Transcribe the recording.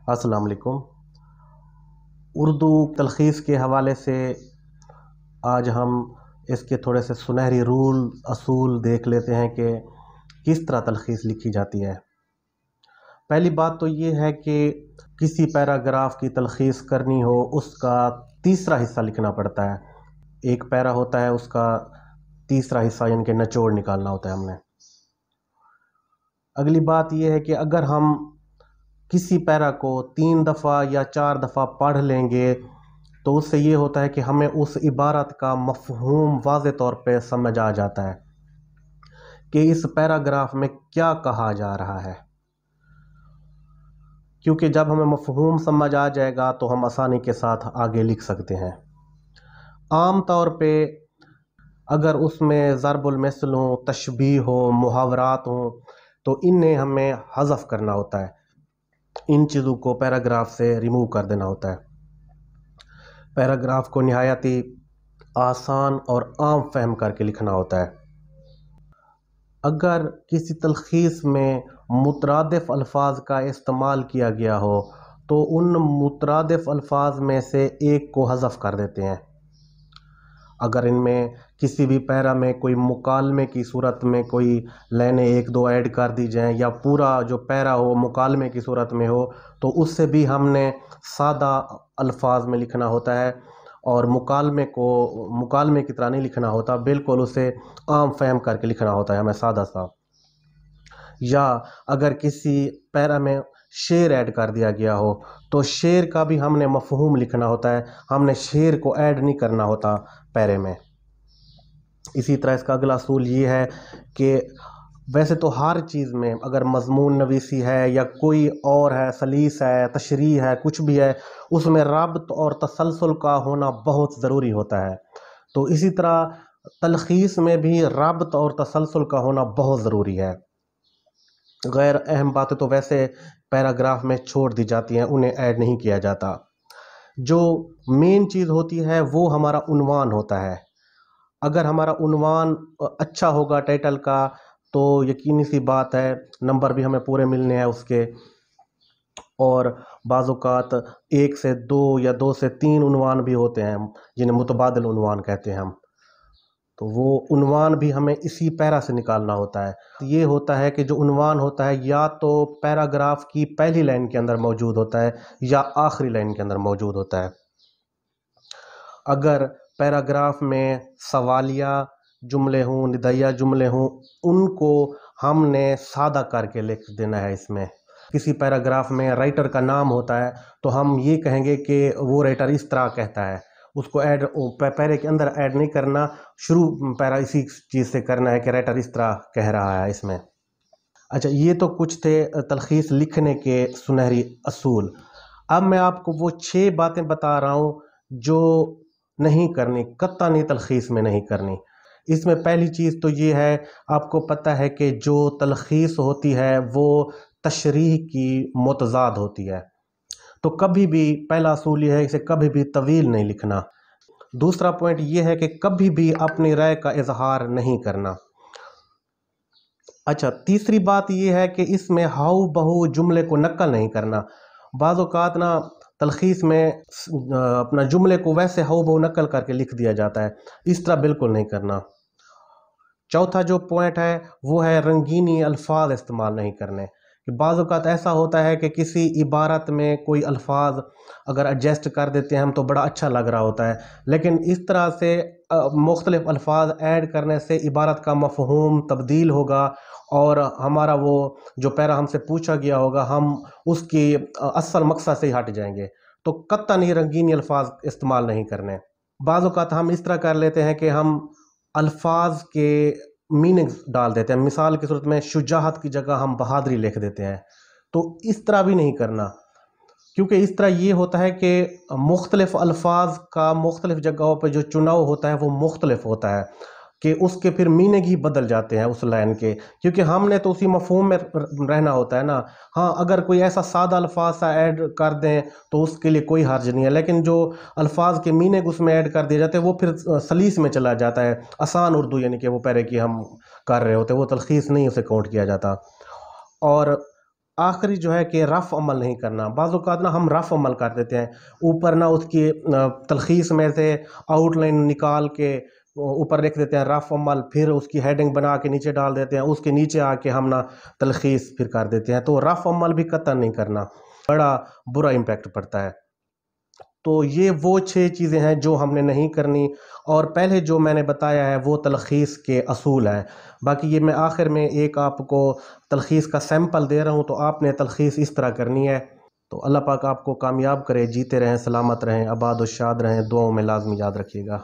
अस्सलाम वालेकुम। उर्दू तलख़ीस के हवाले से आज हम इसके थोड़े से सुनहरी रूल असूल देख लेते हैं कि किस तरह तलख़ीस लिखी जाती है। पहली बात तो ये है कि किसी पैराग्राफ की तलख़ीस करनी हो उसका तीसरा हिस्सा लिखना पड़ता है। एक पैरा होता है, उसका तीसरा हिस्सा यानी कि निचोड़ निकालना होता है हमने। अगली बात यह है कि अगर हम किसी पैरा को 3 दफ़ा या 4 दफ़ा पढ़ लेंगे तो उससे ये होता है कि हमें उस इबारत का मफ़हूम वाज़े तौर पे समझ आ जाता है कि इस पैराग्राफ में क्या कहा जा रहा है। क्योंकि जब हमें मफ़हूम समझ आ जाएगा तो हम आसानी के साथ आगे लिख सकते हैं। आम तौर पे अगर उसमें ज़रबुल मिसल हो, तशबीह हो, मुहावरात हो तो इन्हें हमें हज़फ करना होता है। इन चीज़ों को पैराग्राफ से रिमूव कर देना होता है। पैराग्राफ को निहायत ही आसान और आम फहम करके लिखना होता है। अगर किसी तलख़ीस में मुतरादिफ़ अल्फाज का इस्तेमाल किया गया हो तो उन मुतरादिफ़ अल्फाज में से एक को हज़फ कर देते हैं। अगर इनमें किसी भी पैरा में कोई मुकालमे की सूरत में कोई लाइनें 1-2 ऐड कर दी जाएँ या पूरा जो पैरा हो मुकालमे की सूरत में हो तो उससे भी हमने सादा अल्फाज में लिखना होता है और मुकालमे को मुकालमे की तरह नहीं लिखना होता, बिल्कुल उसे आम फहम करके लिखना होता है हमें सादा सा। या अगर किसी पैरा में शेर ऐड कर दिया गया हो तो शेर का भी हमने मफ़हूम लिखना होता है, हमने शेर को ऐड नहीं करना होता पैरे में। इसी तरह इसका अगला असूल ये है कि वैसे तो हर चीज़ में अगर मज़मून नवीसी है या कोई और है, सलीस है, तशरीह है, कुछ भी है, उसमें रब्त और तसलसल का होना बहुत ज़रूरी होता है। तो इसी तरह तलख़ीस में भी रब्त और तसलसल का होना बहुत ज़रूरी है। गैर अहम बातें तो वैसे पैराग्राफ में छोड़ दी जाती हैं, उन्हें ऐड नहीं किया जाता। जो मेन चीज़ होती है वो हमारा उन्वान होता है। अगर हमारा उन्वान अच्छा होगा टाइटल का तो यकीनी सी बात है नंबर भी हमें पूरे मिलने हैं उसके। और बाज़-औक़ात 1 से 2 या 2 से 3 उन्वान भी होते हैं जिन्हें मुतबादिल उन्वान कहते हैं हम। तो वो उन्वान भी हमें इसी पैरा से निकालना होता है। ये होता है कि जो उन्वान होता है या तो पैराग्राफ की पहली लाइन के अंदर मौजूद होता है या आखिरी लाइन के अंदर मौजूद होता है। अगर पैराग्राफ में सवालिया जुमले हों, निदैया जुमले हों, उनको हमने सादा करके लिख देना है इसमें। किसी पैराग्राफ में राइटर का नाम होता है तो हम ये कहेंगे कि वो राइटर इस तरह कहता है, उसको ऐड पैरे के अंदर ऐड नहीं करना, शुरू पैरा इसी चीज़ से करना है कि राइटर इस तरह कह रहा है इसमें। अच्छा, ये तो कुछ थे तलख़ीस लिखने के सुनहरी असूल। अब मैं आपको वो 6 बातें बता रहा हूँ जो नहीं करनी, कत्ता नहीं तलख़ीस में नहीं करनी। इसमें पहली चीज़ तो ये है, आपको पता है कि जो तलख़ीस होती है वो तशरीह की मुतज़ाद होती है। तो कभी भी पहला असूल ये है इसे कभी भी तवील नहीं लिखना। दूसरा पॉइंट ये है कि कभी भी अपनी राय का इजहार नहीं करना। अच्छा, तीसरी बात ये है कि इसमें हाउ बहू जुमले को नकल नहीं करना। बाज़ औक़ात ना तलख़ीस में अपना जुमले को वैसे हाउ बहू नकल करके लिख दिया जाता है, इस तरह बिल्कुल नहीं करना। चौथा जो पॉइंट है वो है रंगीनी अल्फाज इस्तेमाल नहीं करने। कि बाज़ औक़ात ऐसा होता है कि किसी इबारत में कोई अल्फाज अगर एडजस्ट कर देते हैं हम तो बड़ा अच्छा लग रहा होता है, लेकिन इस तरह से मुख्तलिफ़ अल्फाज ऐड करने से इबारत का मफ़हूम तब्दील होगा और हमारा वो जो पैरा हमसे पूछा गया होगा हम उसकी असल मकसद से ही हट जाएंगे। तो कत्तई रंगीनी अल्फाज इस्तेमाल नहीं करने। बाज़ औक़ात हम इस तरह कर लेते हैं कि हम अल्फाज के मीनिंग्स डाल देते हैं। मिसाल की सूरत में शुजाअत की जगह हम बहादुरी लिख देते हैं, तो इस तरह भी नहीं करना। क्योंकि इस तरह ये होता है कि मुख्तलिफ़ अल्फाज का मुख्तलिफ़ जगहों पर जो चुनाव होता है वो मुख्तलिफ होता है कि उसके फिर मीनिंग ही बदल जाते हैं उस लाइन के, क्योंकि हमने तो उसी मफ़हूम में रहना होता है ना। हाँ, अगर कोई ऐसा सादा अल्फाज सा ऐड कर दें तो उसके लिए कोई हर्ज नहीं है, लेकिन जो अल्फाज के मीनिंग उसमें ऐड कर दिए जाते हैं वो फिर सलीस में चला जाता है, आसान उर्दू यानी कि वो पैरे की हम कर रहे होते हैं, वो तलख़ीस नहीं उसे काउंट किया जाता। और آخری جو ہے کہ رف عمل نہیں کرنا. بعض اوقات نا ہم رف عمل کر دیتے ہیں، اوپر نا اس کی تلخیص میں سے آؤٹ لائن نکال کے اوپر لکھ دیتے ہیں رف عمل، پھر اس کی ہیڈنگ بنا کے نیچے ڈال دیتے ہیں، اس کے نیچے آ کے ہم نا تلخیص پھر کر دیتے ہیں. تو رف عمل بھی قطعا نہیں کرنا، بڑا برا امپیکٹ پڑتا ہے. تو یہ وہ 6 چیزیں ہیں جو ہم نے نہیں کرنی، اور پہلے جو میں نے بتایا ہے وہ تلخیص کے اصول ہیں. باقی یہ میں آخر میں ایک آپ کو تلخیص کا سیمپل دے رہا ہوں، تو آپ نے تلخیص اس طرح کرنی ہے. تو اللہ پاک آپ کو کامیاب کرے، جیتے رہیں، سلامت رہیں، آباد و شاد رہیں، دعاؤں میں لازمی یاد رکھیے گا.